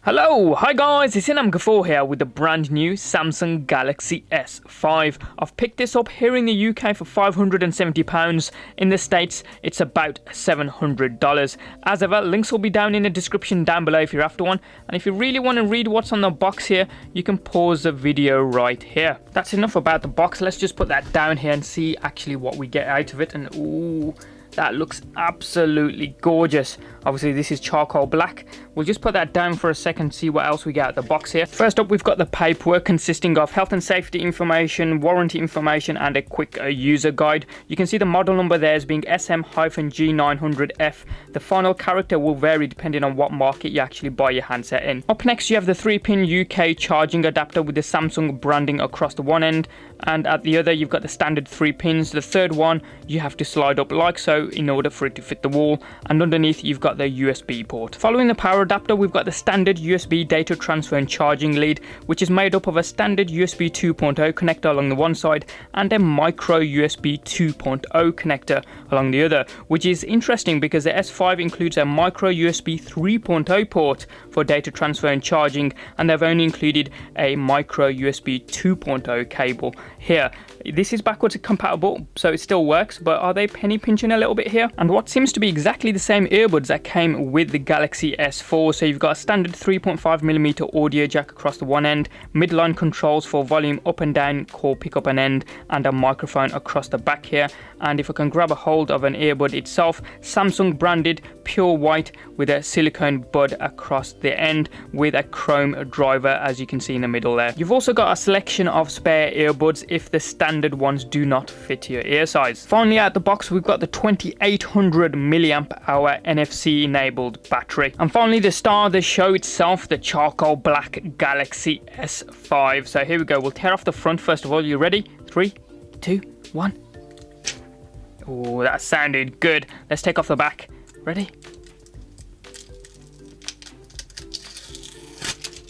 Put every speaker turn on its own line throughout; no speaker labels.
Hello, hi guys, it's Inam Ghafoor here with the brand new Samsung Galaxy S5. I've picked this up here in the UK for £570. In the States, it's about $700. As ever, links will be down in the description down below if you're after one. And if you really want to read what's on the box here, you can pause the video right here. That's enough about the box. Let's just put that down here and see actually what we get out of it. And ooh, that looks absolutely gorgeous. Obviously this is charcoal black. We'll just put that down for a second, see what else we get out of the box here. First up, we've got the paperwork consisting of health and safety information, warranty information, and a quick user guide. You can see the model number there as being SM-G900F. The final character will vary depending on what market you actually buy your handset in. Up next, you have the 3-pin UK charging adapter with the Samsung branding across the one end, and at the other you've got the standard 3 pins. The third one you have to slide up like so in order for it to fit the wall, and underneath you've got the USB port. Following the power adapter, we've got the standard USB data transfer and charging lead, which is made up of a standard USB 2.0 connector along the one side and a micro USB 2.0 connector along the other, which is interesting because the S5 includes a micro USB 3.0 port for data transfer and charging, and they've only included a micro USB 2.0 cable here. This is backwards compatible, so it still works, but are they penny pinching a little bit here? And what seems to be exactly the same earbuds that came with the Galaxy S4. So you've got a standard 3.5mm audio jack across the one end, midline controls for volume up and down, call pick up and end, and a microphone across the back here. And if I can grab a hold of an earbud itself, Samsung branded, pure white with a silicone bud across the end with a chrome driver, as you can see in the middle there. You've also got a selection of spare earbuds if the standard ones do not fit your ear size. Finally, out the box, we've got the 2800 mAh NFC enabled battery. And finally, the star of the show itself, the charcoal black Galaxy S5. So here we go. We'll tear off the front first of all. You ready? 3, 2, 1. Oh, that sounded good. Let's take off the back. Ready?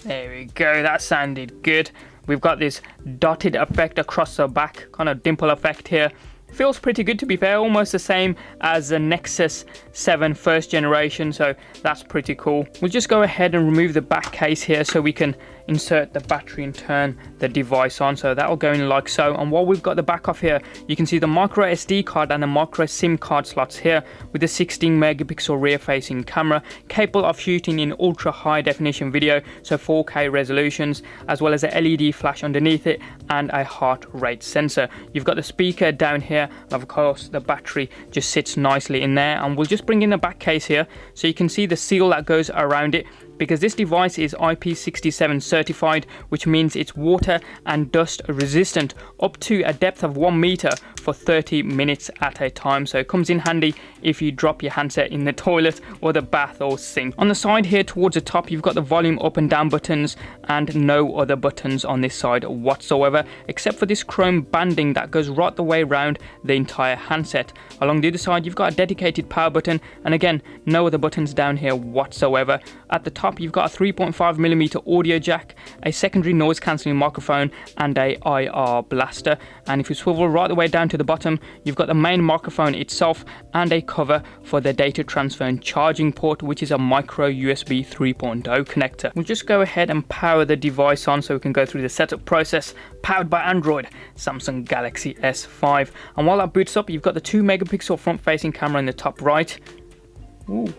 There we go. That sounded good. We've got this dotted effect across the back, kind of dimple effect here. Feels pretty good, to be fair, almost the same as the Nexus 7 first generation, so that's pretty cool. We'll just go ahead and remove the back case here so we can insert the battery and turn the device on. So that'll go in like so. And while we've got the back off here, you can see the micro SD card and the micro SIM card slots here with the 16 megapixel rear facing camera, capable of shooting in ultra high definition video, so 4K resolutions, as well as a LED flash underneath it and a heart rate sensor. You've got the speaker down here, and of course the battery just sits nicely in there. And we'll just bring in the back case here so you can see the seal that goes around it, because this device is IP67 certified, which means it's water and dust resistant up to a depth of 1 meter for 30 minutes at a time. So it comes in handy if you drop your handset in the toilet or the bath or sink. On the side here towards the top, you've got the volume up and down buttons and no other buttons on this side whatsoever, except for this chrome banding that goes right the way around the entire handset. Along the other side, you've got a dedicated power button, and again, no other buttons down here whatsoever. At the top, you've got a 3.5mm audio jack, a secondary noise cancelling microphone, and a IR blaster. And if you swivel right the way down to the bottom, you've got the main microphone itself and a cover for the data transfer and charging port, which is a micro USB 3.0 connector. We'll just go ahead and power the device on so we can go through the setup process. Powered by Android, Samsung Galaxy S5. And while that boots up, you've got the 2 megapixel front facing camera in the top right. Ooh.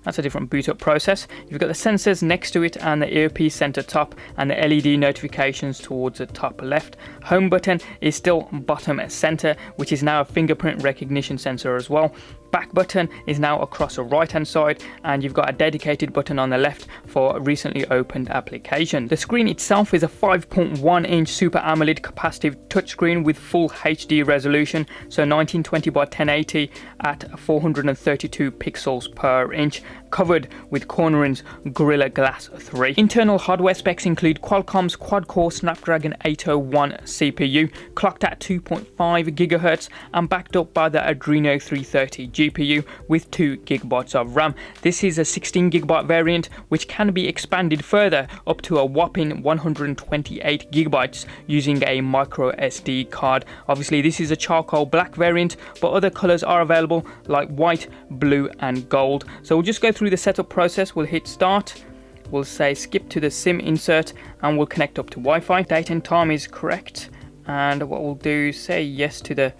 That's a different boot up process. You've got the sensors next to it and the earpiece center top and the LED notifications towards the top left. Home button is still bottom center, which is now a fingerprint recognition sensor as well. Back button is now across the right hand side, and you've got a dedicated button on the left for recently opened application. The screen itself is a 5.1 inch Super AMOLED capacitive touchscreen with full HD resolution, so 1920 by 1080 at 432 pixels per inch, covered with Corning's Gorilla Glass 3. Internal hardware specs include Qualcomm's quad-core Snapdragon 801 CPU, clocked at 2.5 GHz and backed up by the Adreno 330 GPU with 2 GB of RAM. This is a 16 GB variant, which can be expanded further up to a whopping 128 GB using a micro SD card. Obviously, this is a charcoal black variant, but other colors are available like white, blue and gold. So we'll just go through the setup process. We'll hit start. we'll say skip to the SIM insert and we'll connect up to Wi-Fi. Date and time is correct, and what we'll do, say yes to the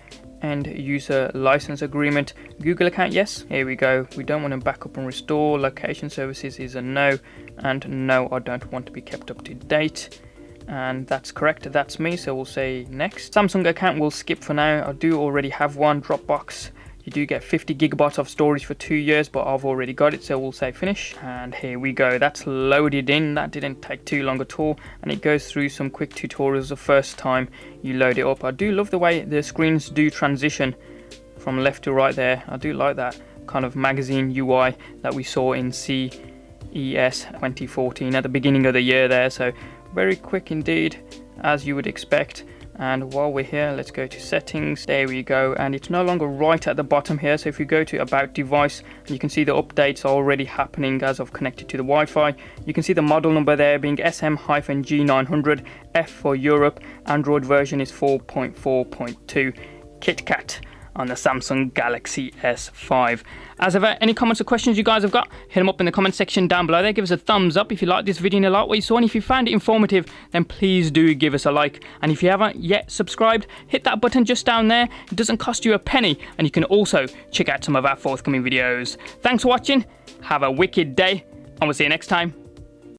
end user license agreement. Google account, yes. Here we go. We don't want to back up and restore. Location services is a no, and no, I don't want to be kept up to date. And that's correct, that's me, so we'll say next. Samsung account we'll skip for now. I do already have one. Dropbox, you do get 50 gigabytes of storage for 2 years, but I've already got it, so we'll say finish. And here we go, that's loaded in. That didn't take too long at all, and it goes through some quick tutorials the first time you load it up. I do love the way the screens do transition from left to right there. I do like that kind of magazine UI that we saw in CES 2014 at the beginning of the year there, so very quick indeed, as you would expect. And while we're here, let's go to settings. There we go, and it's no longer right at the bottom here. So if you go to about device, you can see the updates are already happening as I've connected to the Wi-Fi. You can see the model number there being SM-G900, F for Europe. Android version is 4.4.2. KitKat on the Samsung Galaxy S5. As ever, any comments or questions you guys have got, hit them up in the comment section down below there. Give us a thumbs up if you like this video and you like what you saw, and if you found it informative, then please do give us a like. And if you haven't yet subscribed, hit that button just down there. It doesn't cost you a penny, and you can also check out some of our forthcoming videos. Thanks for watching, have a wicked day, and we'll see you next time.